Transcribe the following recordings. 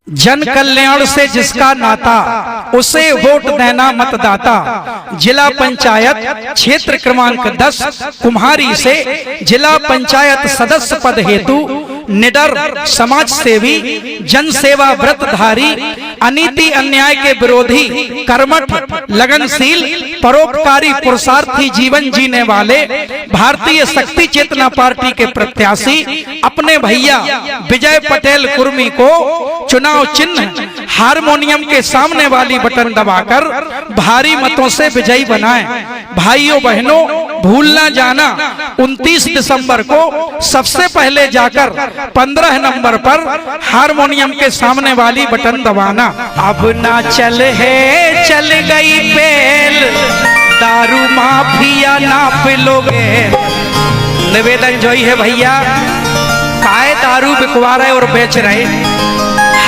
जन कल्याण से जिसका नाता उसे वोट देना मतदाता। जिला पंचायत क्षेत्र क्रमांक 10 कुम्हारी से जिला पंचायत सदस्य पद हेतु निडर समाज सेवी जन सेवा व्रतधारी अनीति अन्याय के विरोधी कर्मठ लगनशील परोपकारी पुरुषार्थी जीवन जीने वाले भारतीय शक्ति चेतना पार्टी के प्रत्याशी अपने भैया विजय पटेल कुर्मी को चुनाव चिन्ह हारमोनियम के सामने वाली बटन दबाकर भारी मतों से विजयी बनाएं। भाइयों बहनों, भूल ना जाना 29 दिसंबर को सबसे पहले जाकर 15 नंबर पर हारमोनियम के सामने वाली बटन दबाना। अब ना चल है चल गई पेल, दारू माफिया ना पिलोगे। निवेदन जो ही है भैया, काय दारू बिकवा रहे और बेच रहे,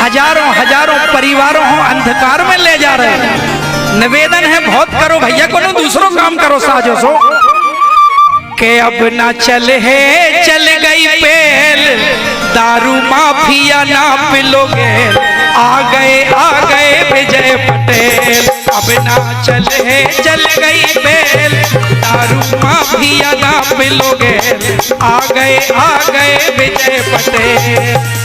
हजारों हजारों परिवारों को अंधकार में ले जा रहे। निवेदन है बहुत करो भैया, कोनो दूसरों काम करो साजो सो के अब ना चल है चल गई पेल, दारू माफिया ना पिलोगे। आ गए विजय पटेल। अब ना चल है चल गई पेल, दारू माफिया ना पिलोगे। आ गए विजय पटेल।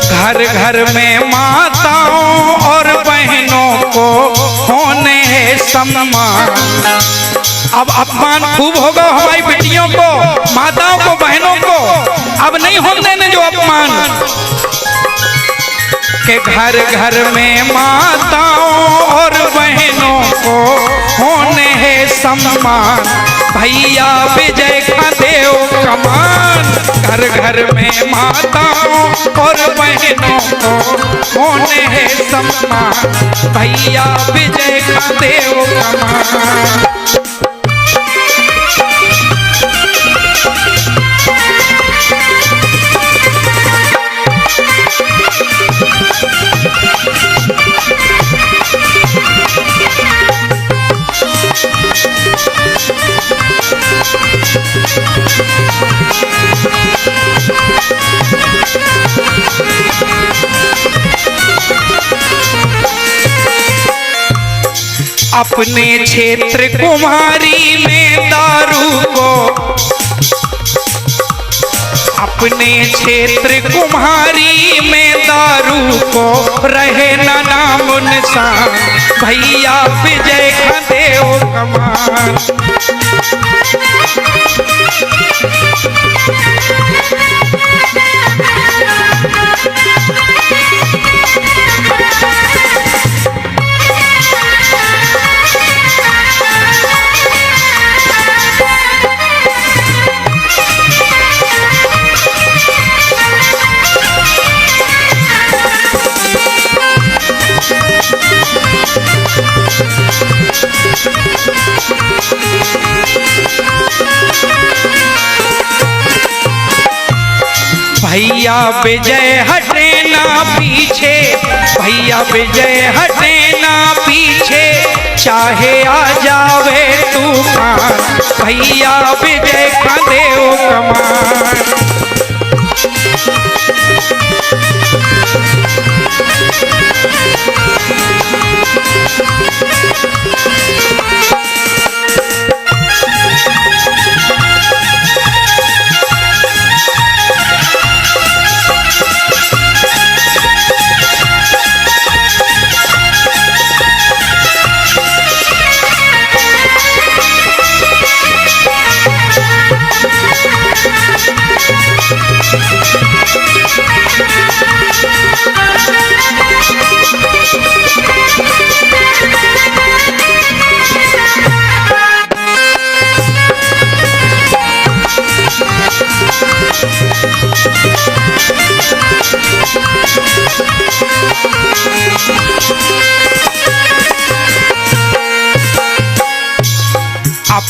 घर घर में माताओं और बहनों को होने है सम्मान। अब अपमान खूब होगा हमारी बेटियों को, माताओं को, बहनों को। अब नहीं होने देने जो अपमान के घर घर में माताओं और बहनों को होने है सम्मान। भैया विजय का देव कमान। घर घर में माताओं और बहनों को होने है सम्मान। भैया विजय का देव कमान। अपने क्षेत्र कुम्हारी में दारू को, अपने क्षेत्र कुम्हारी में दारू को रहे ना नाम निशान। भैया विजय का देव कमान। भैया विजय हटे ना पीछे, भैया विजय हटे ना पीछे, चाहे आ जावे तूफान। भैया विजय का देव कमान।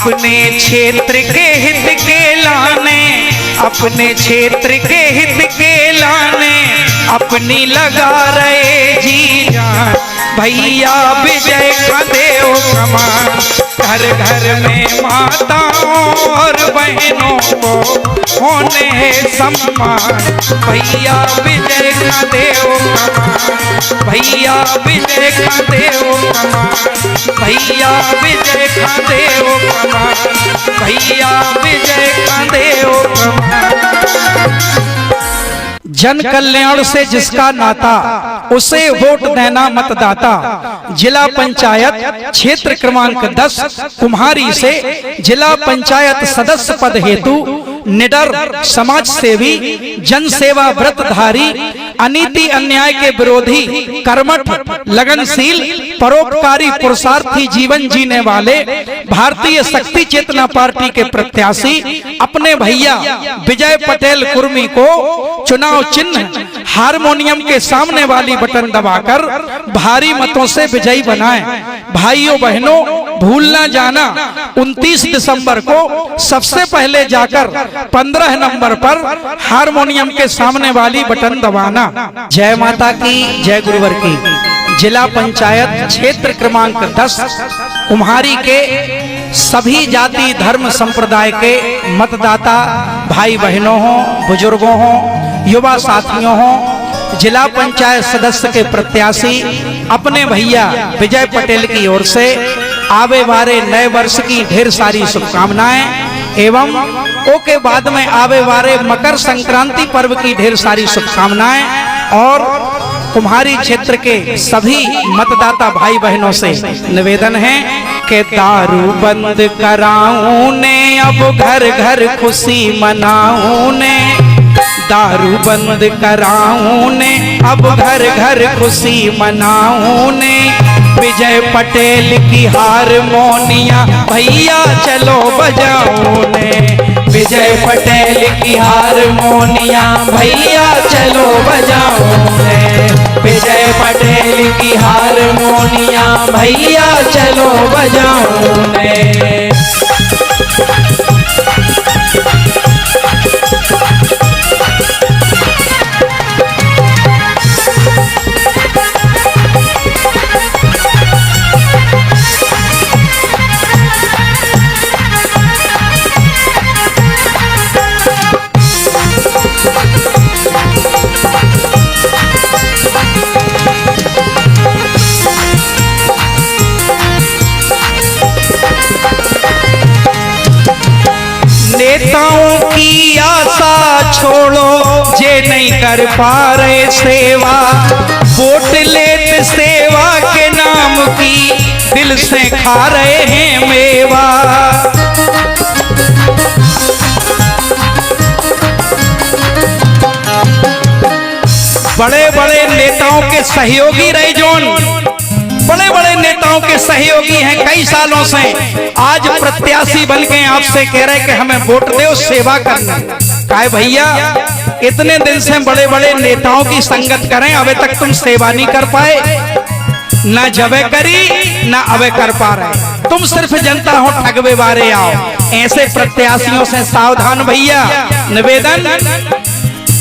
अपने क्षेत्र के हित के लाने, अपने क्षेत्र के हित के लाने अपनी लगा रहे जी जान। भैया विजय का देव कमान, घर घर में माताओं और बहनों को होने है सम्मान। भैया विजय का देव कमान, भैया विजय का देव कमान, भैया विजय का देव कमान, भैया विजय का देव कमान। जन कल्याण से जिसका नाता उसे वोट देना मतदाता। जिला पंचायत क्षेत्र क्रमांक 10 कुम्हारी से जिला पंचायत सदस्य पद हेतु निडर समाज सेवी, जन सेवा व्रतधारी, अनीति अन्याय के विरोधी, कर्मठ, लगनशील, परोपकारी, पुरुषार्थी जीवन जीने वाले भारतीय शक्ति चेतना पार्टी के प्रत्याशी अपने भैया विजय पटेल कुर्मी को चुनाव चिन्ह हारमोनियम के सामने वाली बटन दबाकर भारी मतों से विजयी बनाएं। भाइयों बहनों, भूल ना जाना 29 दिसंबर को सबसे पहले जाकर 15 नंबर पर हारमोनियम के सामने वाली बटन दबाना। जय माता की, जय गुरुवर की। जिला पंचायत क्षेत्र क्रमांक 10 कुम्हारी के सभी जाति धर्म संप्रदाय के मतदाता भाई बहनों हो, बुजुर्गों हो, युवा साथियों हो, जिला पंचायत सदस्य के प्रत्याशी अपने भैया विजय पटेल की ओर से आवे वाले नए वर्ष की ढेर सारी शुभकामनाएं एवं ओके बाद में आवे वाले मकर संक्रांति पर्व की ढेर सारी शुभकामनाएं। और कुम्हारी क्षेत्र के सभी मतदाता भाई बहनों से निवेदन है कि दारू बंद कराऊं ने, अब घर घर खुशी मनाऊं ने, दारू बंद कराऊं ने, अब घर घर खुशी मनाऊं ने, विजय पटेल की हारमोनिया भैया चलो बजाऊं ने, विजय पटेल की हारमोनिया भैया चलो बजाऊं ने, विजय पटेल की हारमोनिया भैया चलो बजाऊं ने। नेताओं की आशा छोड़ो जे नहीं कर पा रहे सेवा, वोट लेते सेवा के नाम की दिल से खा रहे हैं मेवा। बड़े बड़े नेताओं के सहयोगी रहे जोन, बड़े बड़े नेताओं के सहयोगी हैं कई सालों से, आज प्रत्याशी बन के आपसे कह रहे कि हमें वोट दो सेवा करना। काहे भैया, इतने दिन से बड़े बड़े नेताओं की संगत करें, अबे तक तुम सेवा नहीं कर पाए, ना जबे करी ना अबे कर पा रहे, तुम सिर्फ जनता हो ठगवे वारे आओ। ऐसे प्रत्याशियों से सावधान भैया। निवेदन,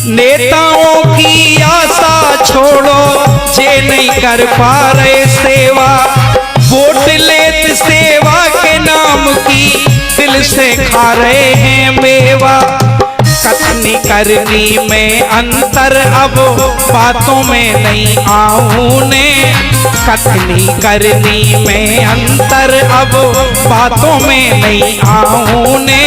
नेताओं की आशा छोड़ो जे नहीं कर पा रहे सेवा, वोट लेते सेवा के नाम की दिल से खा रहे हैं मेवा। कथनी करनी में अंतर अब बातों में नहीं आऊं ने, कथनी करनी में अंतर अब बातों में नहीं आऊं ने,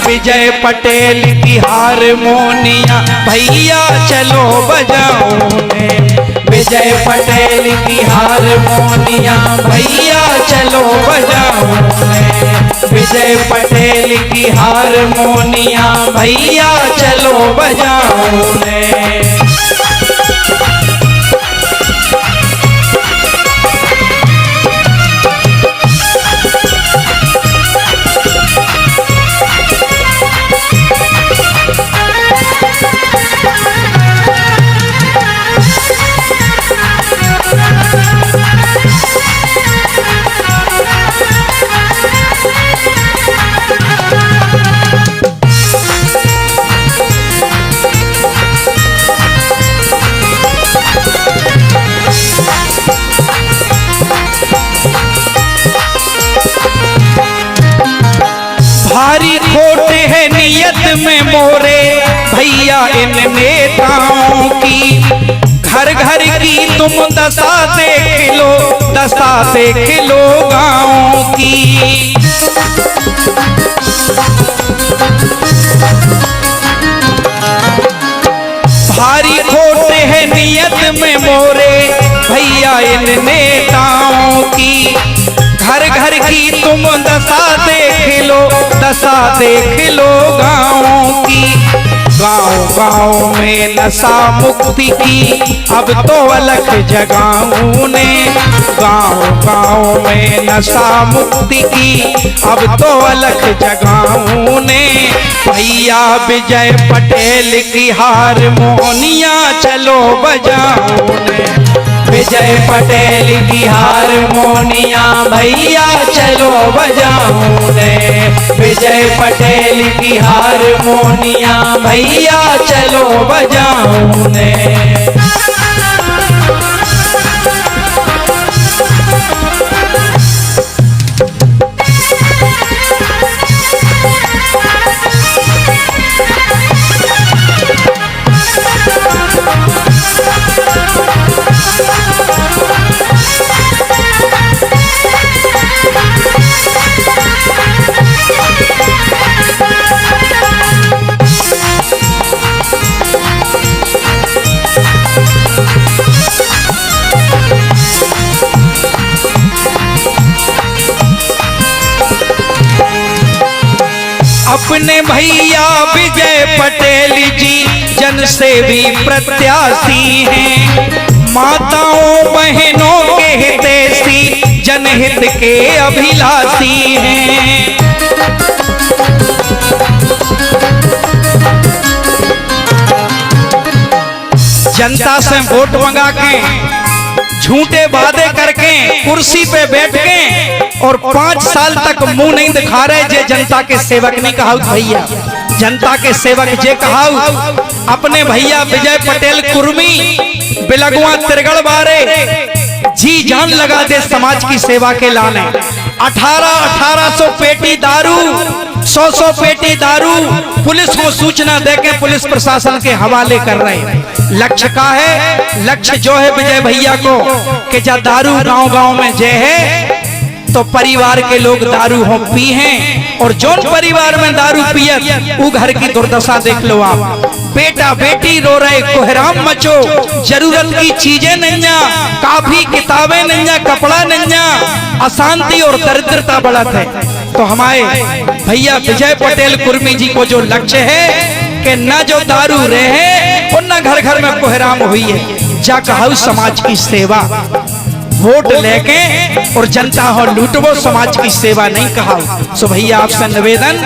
विजय पटेल की हारमोनिया भैया चलो बजाऊं ने, विजय पटेल की हारमोनिया भैया चलो बजाऊं ने, विजय पटेल की हारमोनिया भैया चलो बजाऊं ने। भैया इन नेताओं की, घर घर की तुम दशा देख लो, दशा देख लो गाँव की। भारी खोट है नियत में मोरे भैया इन नेताओं की, घर घर की तुम दशा देख लो, दशा देख लो गाँव की। गाँव गाँव में नशा मुक्ति की अब तो अलख जगाऊं ने, गाँव गाँव में नशा मुक्ति की अब तो अलख जगाऊं ने। भैया विजय पटेल की हारमोनिया चलो बजाऊं ने, विजय पटेल की हारमोनिया भैया चलो बजाऊं ने, विजय पटेल की हारमोनिया भैया चलो बजाऊं ने। अपने भैया विजय पटेल जी जनसेवी प्रत्याशी हैं, माताओं बहनों के हितैषी जनहित के अभिलाषी हैं। जनता से वोट मंगा के, झूठे वादे करके, कुर्सी पे बैठ के और 5 साल तक मुंह नहीं दिखा रहे जे जनता के सेवक नहीं कहा भैया, जनता के सेवक जे कहा। अपने भैया विजय पटेल कुर्मी बिलगुआ तिरगड़ बारे जी जान लगा दे समाज की सेवा के लाने। 1800 पेटी दारू, 100 पेटी दारू पुलिस को सूचना देके पुलिस प्रशासन के हवाले कर रहे हैं। लक्ष्य का है, लक्ष्य जो है विजय भैया को कि जब दारू गांव गांव में जे है तो परिवार के लोग दारू हो पी हैं, और जो परिवार में दारू पियत वो घर की दुर्दशा देख लो आप। बेटा बेटी रो रहे, कोहराम मचो, जरूरत की चीजें नैया, काफी किताबें नैया, कपड़ा नैया, अशांति और दरिद्रता बढ़त है। तो हमारे भैया विजय पटेल कुर्मी जी को जो लक्ष्य है कि न जो दारू रहे और न घर घर में कोहराम हुई है, जा कहू समाज की सेवा, वोट लेके और जनता हो लूटवो, समाज की सेवा नहीं कहा। सो भैया आपसे निवेदन,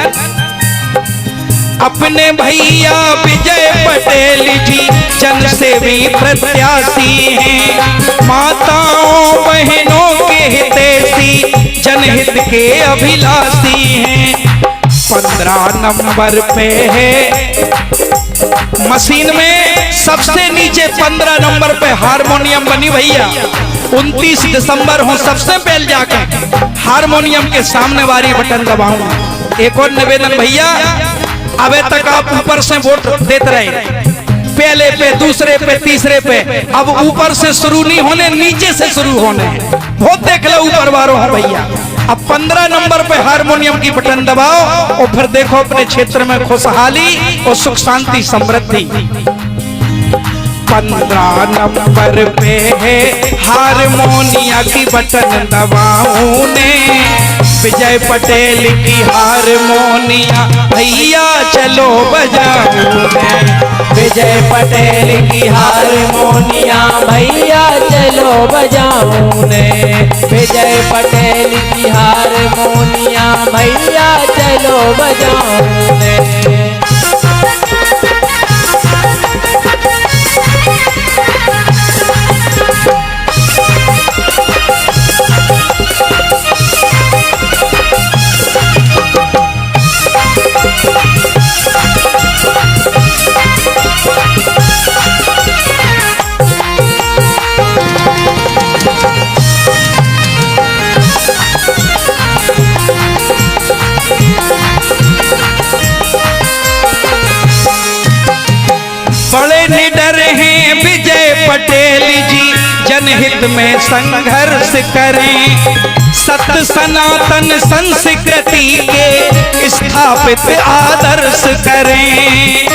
अपने भैया विजय पटेल जी जनसेवी प्रत्याशी हैं, माताओं बहनों के हितैषी जनहित के अभिलाषी हैं। 15 नंबर पे है मशीन में सबसे नीचे 15 नंबर पे हारमोनियम बनी भैया। 29 दिसंबर हो सबसे पहले जाकर हारमोनियम के सामने वाली बटन दबाऊं। एक और निवेदन भैया, अबे तक आप ऊपर से वोट देते रहे, पहले पे, दूसरे पे, तीसरे पे, अब ऊपर से शुरू नहीं होने, नीचे से शुरू होने। वोट देख लो ऊपर वालों हो भैया। अब 15 नंबर पे हारमोनियम की बटन दबाओ और फिर देखो अपने क्षेत्र में खुशहाली और सुख शांति समृद्धि। 15 नंबर पे है हारमोनिया की बटन दबाऊं ने, विजय पटेल की हारमोनिया भैया चलो बजाऊं ने, विजय पटेल की हारमोनिया भैया चलो बजाऊं ने, विजय पटेल की हारमोनिया भैया चलो बजाऊं ने। निडर हैं विजय पटेल जी, जनहित में संघर्ष करें। सत्य सनातन संस्कृति के स्थापित आदर्श करें।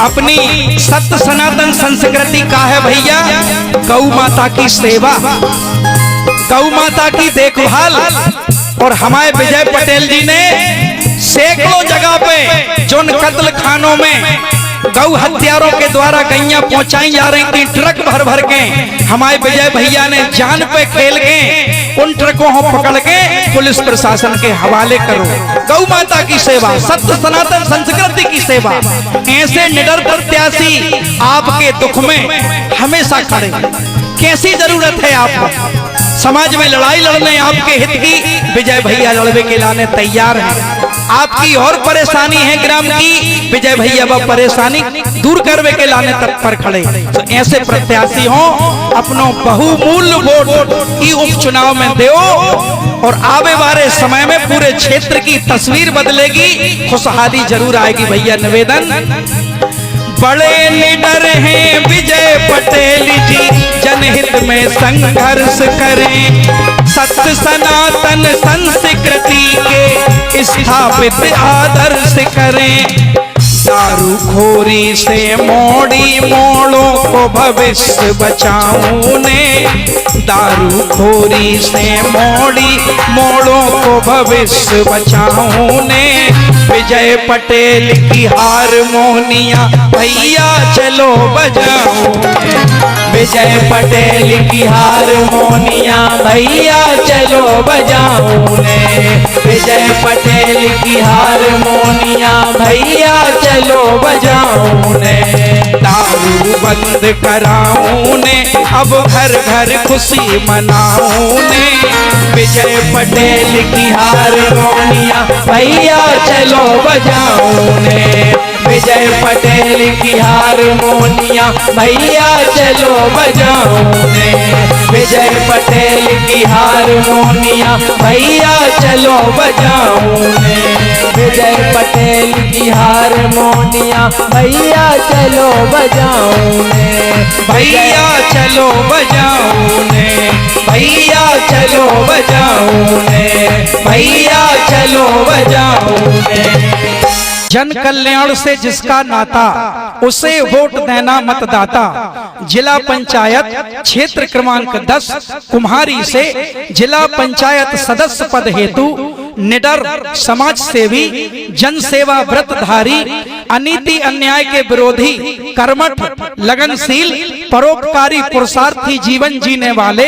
अपनी सत्य सनातन संस्कृति का है भैया गौ माता की सेवा, गौ माता की देखभाल। और हमारे विजय पटेल जी ने सैकड़ों जगह पे जो कत्ल खानों में गौ हत्यारों के द्वारा गैया पहुंचाई जा रही थी ट्रक भर भर के, हमारे विजय भैया ने जान पे खेल के उन ट्रकों को पकड़ के पुलिस प्रशासन के हवाले करो। गौ माता की सेवा, सत्य सनातन संस्कृति की सेवा। ऐसे निडर प्रत्याशी आपके दुख में हमेशा खड़े। कैसी जरूरत है आपको समाज में लड़ाई लड़ने, आपके हित की विजय भैया लड़ने के लाने तैयार हैं। आपकी और परेशानी है ग्राम की, विजय भैया वह परेशानी दूर करने के लाने तत्पर खड़े। तो ऐसे प्रत्याशी हो अपनो बहुमूल्य वोट ई उपचुनाव में दो और आवे वाले समय में पूरे क्षेत्र की तस्वीर बदलेगी, खुशहाली जरूर आएगी। भैया निवेदन, बड़े निडर हैं विजय पटेल जी, जनहित में संघर्ष करें। सत्य सनातन संस्कृति के स्थापित आदर्श करें। दारूखोरी से मोड़ी मोड़ों को भविष्य बचाऊं ने, दारूखोरी से मोड़ी मोड़ों को भविष्य बचाऊं ने। विजय पटेल की हारमोनिया भैया चलो बजाऊं, विजय पटेल की हारमोनिया भैया चलो बजाऊं ने। विजय पटेल की हारमोनिया भैया चलो बजाऊं ने। दारू बंद कराऊं ने, अब घर घर खुशी मनाऊं ने। विजय पटेल की हारमोनिया भैया चलो बजाऊं ने। विजय पटेल की हारमोनिया भैया चलो बजाऊं ने। विजय पटेल की हारमोनिया भैया चलो बजाऊं ने। विजय पटेल की हारमोनिया भैया चलो बजाऊं ने। भैया चलो बजाऊं ने, भैया चलो बजाऊं ने, भैया चलो बजाऊं ने। जन कल्याण से जिसका नाता उसे वोट देना मतदाता। जिला पंचायत क्षेत्र क्रमांक 10 कुम्हारी से जिला पंचायत सदस्य पद हेतु निडर, समाज सेवी, जन सेवा व्रतधारी, अनीति अन्याय के विरोधी, कर्मठ, लगनशील, परोपकारी, पुरुषार्थी जीवन जीने वाले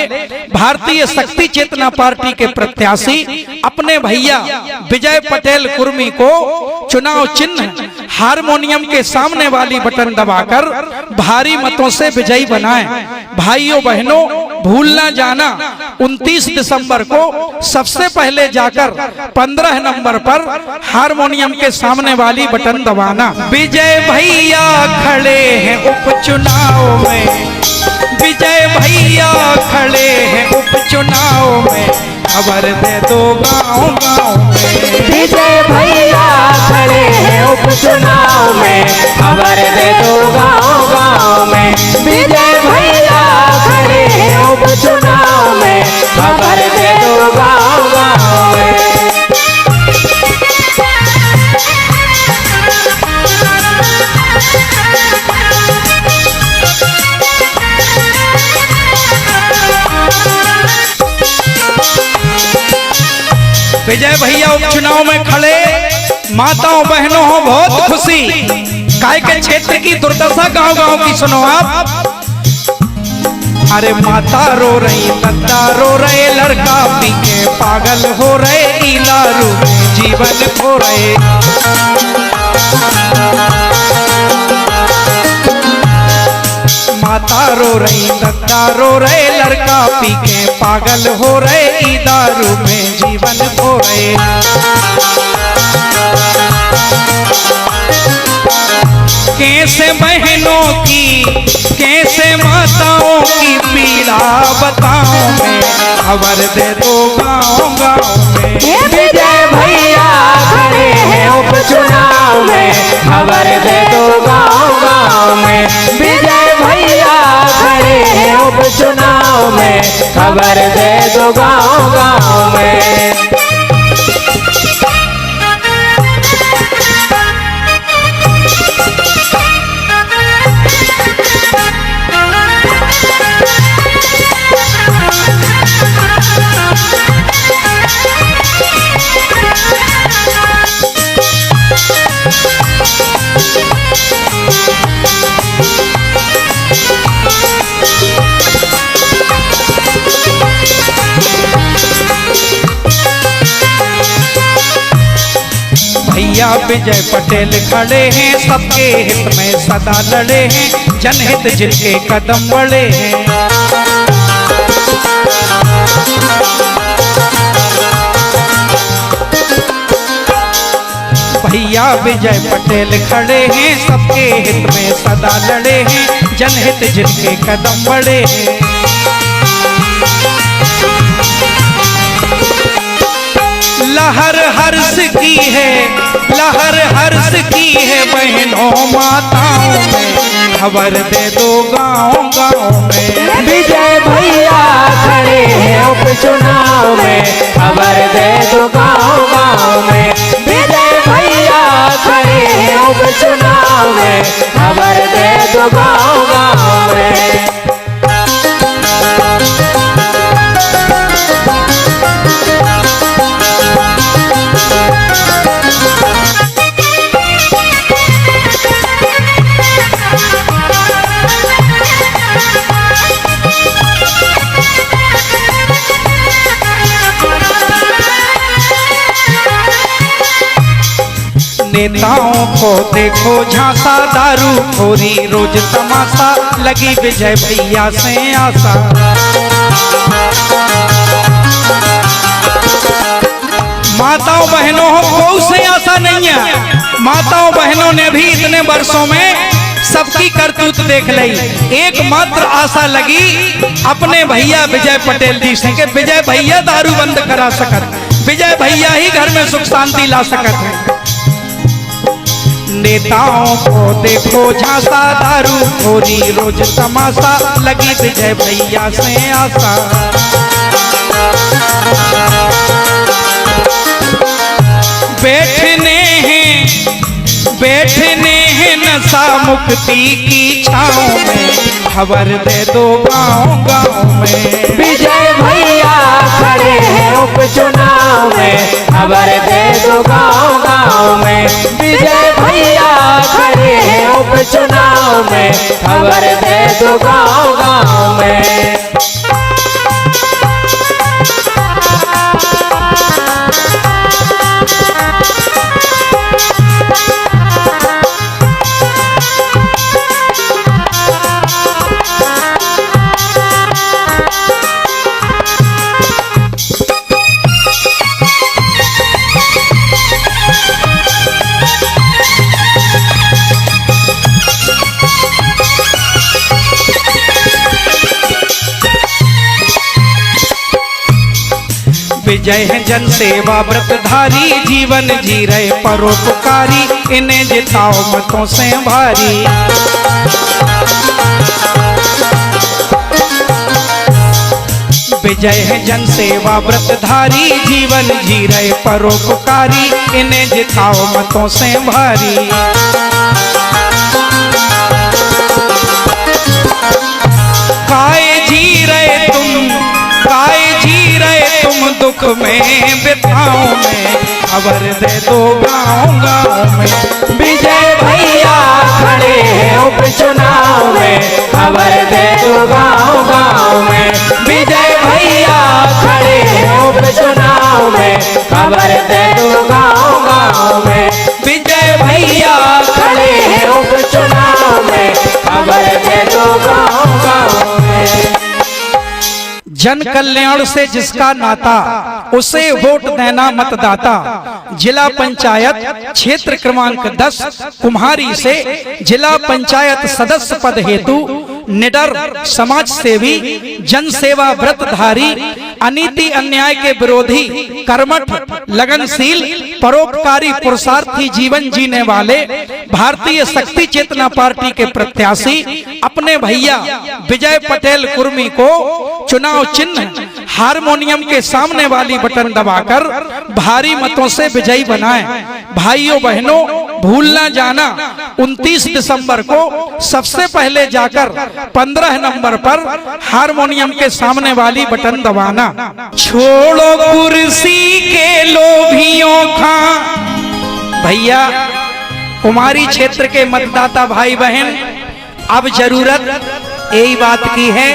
भारतीय शक्ति चेतना पार्टी के प्रत्याशी अपने भैया विजय पटेल कुर्मी को चुनाव चिन्ह हारमोनियम के सामने वाली बटन दबाकर भारी मतों से विजयी बनाएं। भाइयों बहनों, भूल ना जाना 29 दिसंबर को सबसे पहले जाकर 15 नंबर पर हारमोनियम के सामने वाली बटन दबाना। विजय भैया खड़े हैं उपचुनाव में, विजय भैया खड़े हैं उपचुनाव में, खबर दे दो गाँव गाँव में। विजय भैया खड़े हैं उपचुनाव में, खबर दे दो गाँव गाँव में। विजय भैया खड़े हैं उपचुनाव में, खबर दे दो गाँव गाँव में। विजय भैया उपचुनाव में खड़े, माताओं बहनों हो बहुत खुशी। काय के क्षेत्र की दुर्दशा गांव गांव की सुनो आप। अरे माता रो रही, लता रो रहे, लड़का पी के पागल हो रहे, इलारू जीवन खो रहे। माता रो रही, लता रो रहे, लड़का पी के पागल हो रहे, ई दारू में जीवन खो रहे। कैसे बहनों की, कैसे माताओं की पीड़ा बताऊं मैं, खबर दे दो गाँव गाँव में। विजय भैया उपचुनाव में, खबर दे दो गांव गांव में। भैया विजय पटेल खड़े हैं, सबके हित में सदा लड़े हैं, जनहित जिनके कदम बढ़े हैं। भैया विजय पटेल खड़े हैं, सबके हित में सदा लड़े हैं, जनहित जिनके कदम बढ़े हैं। लहर हर्ष की है, लहर हर्ष की है बहनों माताओं में, खबर दे दो गांव गांव में। विजय भैया खड़े हैं उपचुनाव में, खबर दे दो गांव गांव में। विजय भैया खड़े हैं उपचुनाव में, खबर दे दो गांव गांव में। नेताओं को देखो झांसा, दारू खोरी रोज तमाशा, लगी विजय भैया से आशा। माताओं बहनों को उससे आशा नहीं है। माताओं बहनों ने भी इतने वर्षों में सबकी करतूत देख ली, एकमात्र आशा लगी अपने भैया विजय पटेल जी से कि विजय भैया दारू बंद करा सकत, विजय भैया ही घर में सुख शांति ला सकत है। नेताओं को देखो झांसा, दारू खोरी रोज तमाशा, लगी विजय भैया से आशा। बैठने हैं नशा मुक्ति की छाँव में, खबर दे दो गांव गांव में। विजय भैया खड़े हैं उपचुनाव में, खबर दे दो गांव गांव में। विजय भैया खड़े हैं उपचुनाव में, खबर दे दो गांव गांव में। विजय है जन सेवा व्रतधारी, जीवन जी रहे परोपकारी, इन्हें जिताओ मतों से भारी। विजय है जन सेवा व्रतधारी, जीवन जी रहे परोपकारी, इन्हें जिताओ मतों से भारी। काहे जी रहे तुम, काहे जी रहे तुम दुख में व्यथाओं में, खबर दे दो गांव गांव में। विजय भैया खड़े हैं उपचुनाव में, खबर दे दो गांव गांव में। विजय भैया खड़े हैं उपचुनाव में, खबर दे दो गांव गांव में। विजय भैया खड़े हैं उपचुनाव में, खबर दे दो गांव गांव में। जन कल्याण से जिसका नाता, उसे वोट देना मतदाता। जिला पंचायत क्षेत्र क्रमांक 10 कुम्हारी से जिला पंचायत सदस्य पद हेतु निडर, समाज सेवी, जन सेवा व्रतधारी, अनीति अन्याय के विरोधी, कर्मठ, लगनशील, परोपकारी, पुरुषार्थी जीवन जीने वाले भारतीय शक्ति चेतना पार्टी के प्रत्याशी अपने भैया विजय पटेल कुर्मी को चुनाव चिन्ह हारमोनियम के सामने वाली बटन दबाकर भारी मतों से विजयी बनाएं। भाइयों बहनों, भूल ना जाना 29 दिसंबर को सबसे पहले जाकर 15 नंबर पर हारमोनियम के सामने वाली बटन दबाना। छोड़ो कुर्सी के लोभियों का। भैया, कुमारी क्षेत्र के मतदाता भाई बहन, अब जरूरत यही बात की है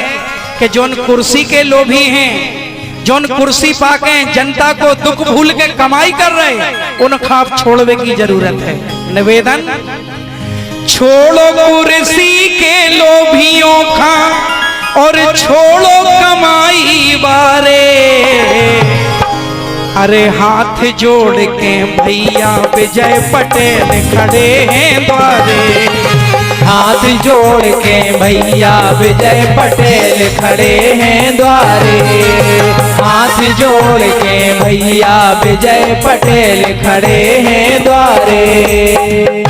कि जोन कुर्सी के लोभी हैं, जोन कुर्सी पाके जनता को दुख भूल के कमाई कर रहे, उन खाप छोड़ने की जरूरत है। निवेदन, छोड़ो कुर्सी के लोभियों का और छोड़ो कमाई बारे। अरे हाथ जोड़ के भैया विजय पटेल खड़े हैं द्वारे। हाथ जोड़ के भैया विजय पटेल खड़े हैं द्वारे। हाथ जोड़ के भैया विजय पटेल खड़े हैं द्वारे।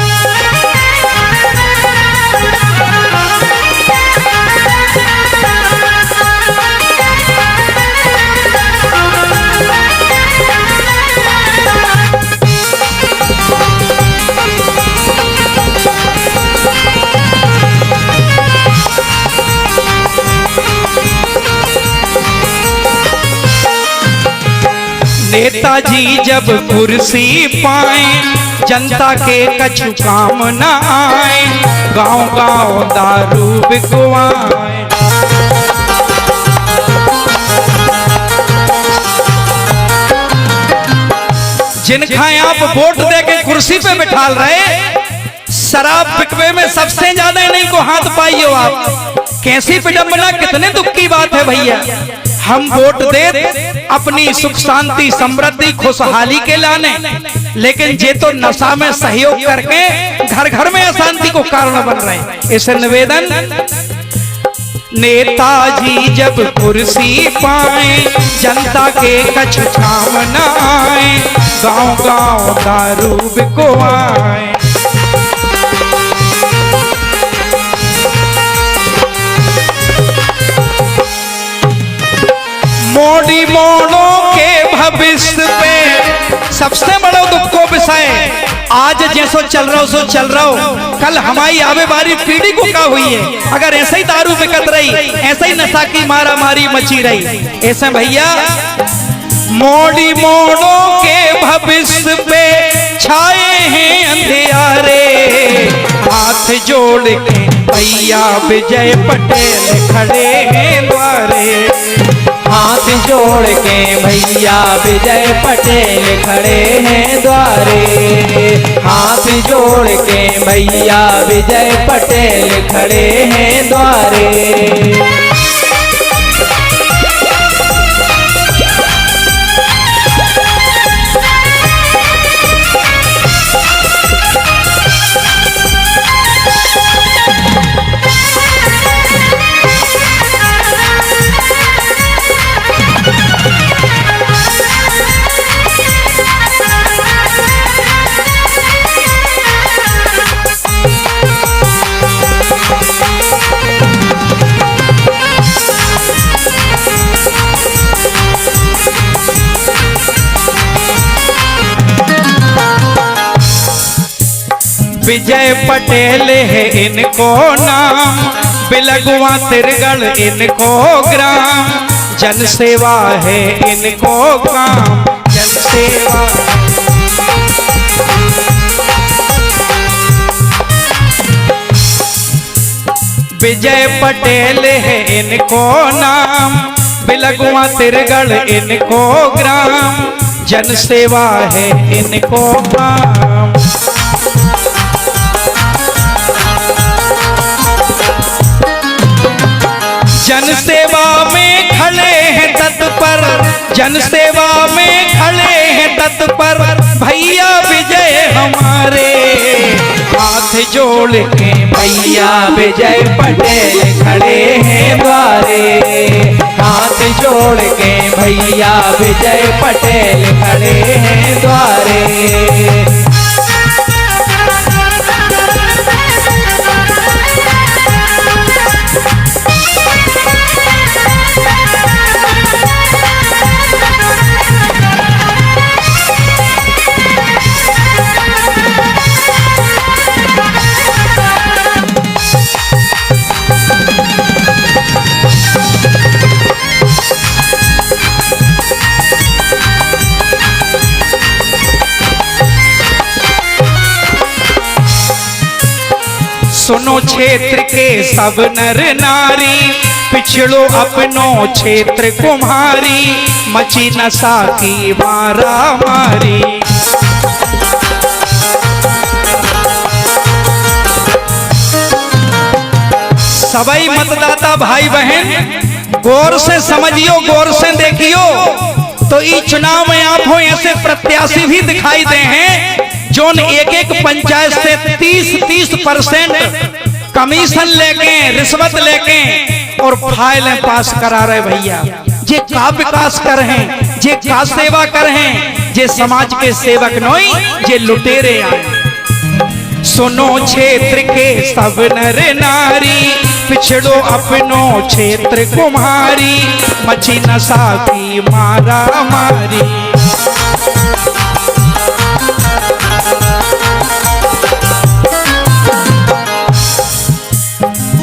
नेताजी जब कुर्सी पाए, जनता के कछु काम न आए, गांव गांव दारू बिकवाए। जिनका आप वोट दे के कुर्सी पे बिठाल रहे, शराब बिकवे में सबसे ज्यादा नहीं को हाथ पाई हो आप। कैसी विडंबना, कितने दुख की बात है भैया। हम वोट दे अपनी सुख शांति समृद्धि खुशहाली के लाने, लेकिन जे तो नशा में सहयोग करके घर घर में अशांति को कारण बन रहे। इसे निवेदन, नेताजी जब कुर्सी पाए, जनता के कछु काम न आए, गांव गांव दारू बिकवाए। मोड़ी मोड़ों के भविष्य पे सबसे बड़ा दुख को विषय, आज जैसो चल रहा हो सो चल रहा हो, कल हमारी आवे वाली पीढ़ी को क्या हुई है अगर ऐसे ही दारू बिकत रही, ऐसे ही नशा की मारा मारी मची रही। ऐसे भैया, मोड़ी मोड़ों के भविष्य पे छाए हैं अंधियारे। हाथ जोड़ के भैया विजय पटेल खड़े हैं द्वारे। हाथ जोड़ के भैया विजय पटेल खड़े हैं द्वारे। हाथ जोड़ के भैया विजय पटेल खड़े हैं द्वारे। विजय पटेल है इनको नाम, बिलगुआ तिरगढ़ इनको ग्राम, जन सेवा है इनको काम, जन सेवा। विजय पटेल है इनको नाम, बिलगुआ तिरगढ़ इनको ग्राम, जन सेवा है इनको काम। जन सेवा में खड़े हैं तत्पर, जन सेवा में खड़े हैं तत्पर, भैया विजय हमारे। हाथ जोड़ के भैया विजय पटेल खड़े हैं द्वारे। हाथ जोड़ के भैया विजय पटेल खड़े हैं द्वारे। सुनो क्षेत्र के सब नर नारी, पिछड़ो अपनो क्षेत्र कुम्हारी, मची नशा की मारा मारी। सभी मतदाता भाई बहन गौर से समझियो, गौर से देखियो। तो इस चुनाव में आप हो ऐसे प्रत्याशी भी दिखाई दे हैं जो एक एक पंचायत से 30-30% कमीशन लेके, रिश्वत लेके और फाइलें पास करा रहे भैया। जे का विकास कर हैं, जे का सेवा कर हैं, जे समाज के सेवक नोई, जे लुटेरे आए। सुनो क्षेत्र के सब नर नारी, पिछड़ो अपनो क्षेत्र कुम्हारी, मची नशा की मारा मारी।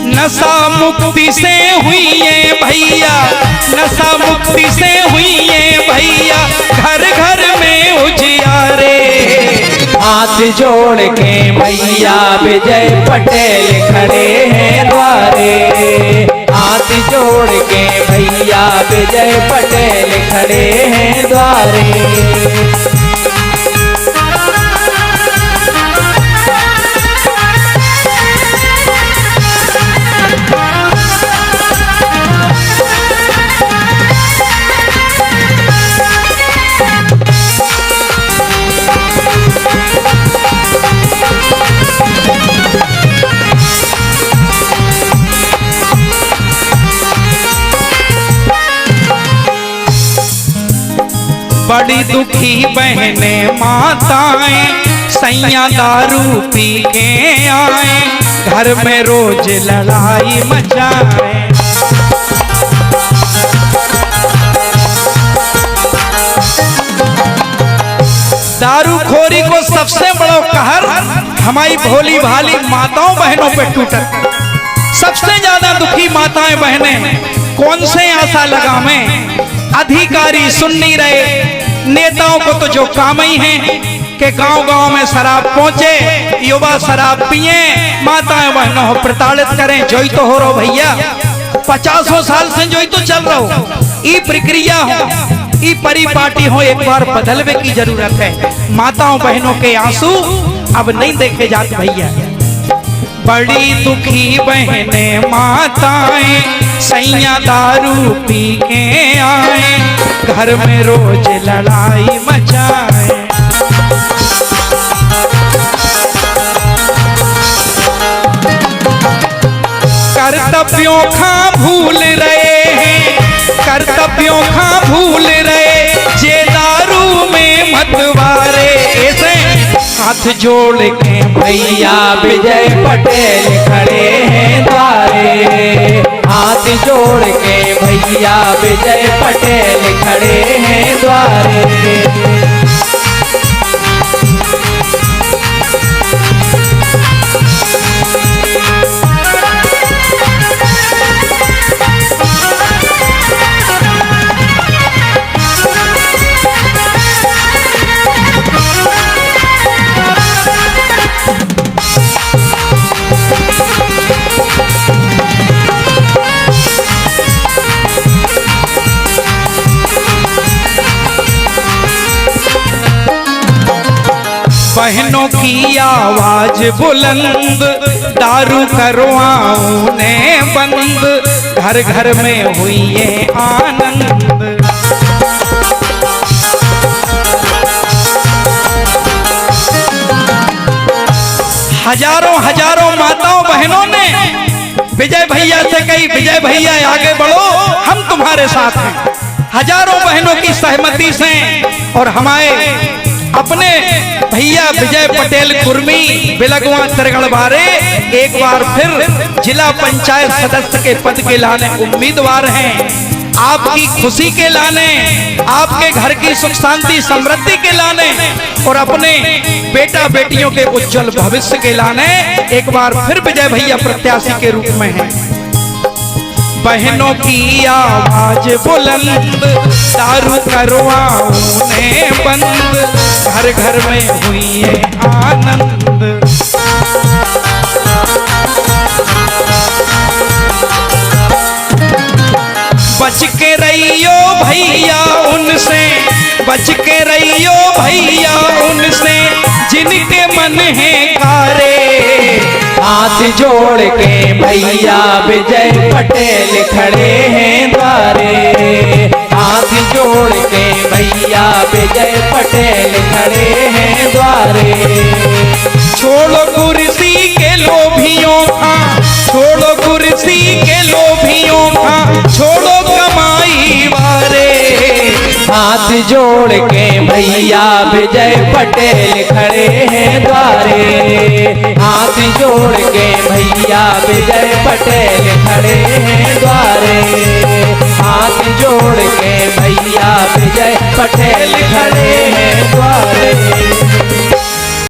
नशा मुक्ति से हुई है भैया, नशा मुक्ति से हुई है भैया, घर घर में उजियारे। हाथ जोड़ के भैया विजय पटेल खड़े हैं द्वारे। हाथ जोड़ के भैया विजय पटेल खड़े हैं द्वारे। बड़ी दुखी बहने माताएं, सैया दारू पी के आए, घर में रोज लड़ाई मचाए। दारूखोरी को सबसे बड़ा कहर हमारी भोली भाली माताओं बहनों पे टूटा। सबसे ज्यादा दुखी माताएं बहनें कौन से आशा लगावें, अधिकारी सुन नहीं रहे। नेताओं को तो जो काम ही है कि गांव-गांव में शराब पहुंचे, युवा शराब पिए, माताएं बहनों को प्रताड़ित करें। जोई तो हो रहा भैया, 50 साल से जोई तो चल रहा हो। ये प्रक्रिया हो, ये परिपाटी हो, एक बार बदलने की जरूरत है। माताओं बहनों के आंसू अब नहीं देखे जाते भैया। बड़ी दुखी बहने माताएं, सैया दारू पी के आए, घर में रोज लड़ाई मचाए। कर्तव्यों का भूल रहे हैं, कर्तव्यों का भूल रहे, जे दारू में मतवारे। ऐसे हाथ जोड़ के भैया विजय पटेल खड़े हैं द्वारे। हाथ जोड़ के भैया विजय पटेल खड़े हैं द्वारे। बहनों की आवाज बुलंद, दारू करवाऊं ने बंद, घर घर में हुई है आनंद। हजारों हजारों माताओं बहनों ने विजय भैया से कही, विजय भैया आगे बढ़ो, हम तुम्हारे साथ हैं। हजारों बहनों की सहमति से और हमारे अपने भैया विजय पटेल कुर्मी बिलगवा तिरगड़बारे एक बार फिर जिला पंचायत सदस्य के पद के लाने उम्मीदवार हैं। आपकी खुशी के लाने, आपके घर की सुख शांति समृद्धि के लाने और अपने बेटा बेटियों के उज्जवल भविष्य के लाने एक बार फिर विजय भैया प्रत्याशी के रूप में हैं। बहनों की आवाज बुलंद, दारू करवाओ ने बंद, घर घर में हुई है आनंद। बच के रहियो भैया उनसे, बच के रहियो भैया उनसे, जिनके मन है कारे। हाथ जोड़ के भैया विजय पटेल खड़े हैं द्वारे। हाथ जोड़ के भैया विजय पटेल खड़े हैं द्वारे। छोड़ो कुर्सी के लोभियों का, छोड़ो कुर्सी के लोभियों का, छोड़ो कमाई वारे। हाथ जोड़ के भैया विजय पटेल खड़े हैं द्वारे। हाथ जोड़ के भैया विजय पटेल खड़े हैं द्वारे। हाथ जोड़ के भैया विजय पटेल खड़े हैं द्वारे।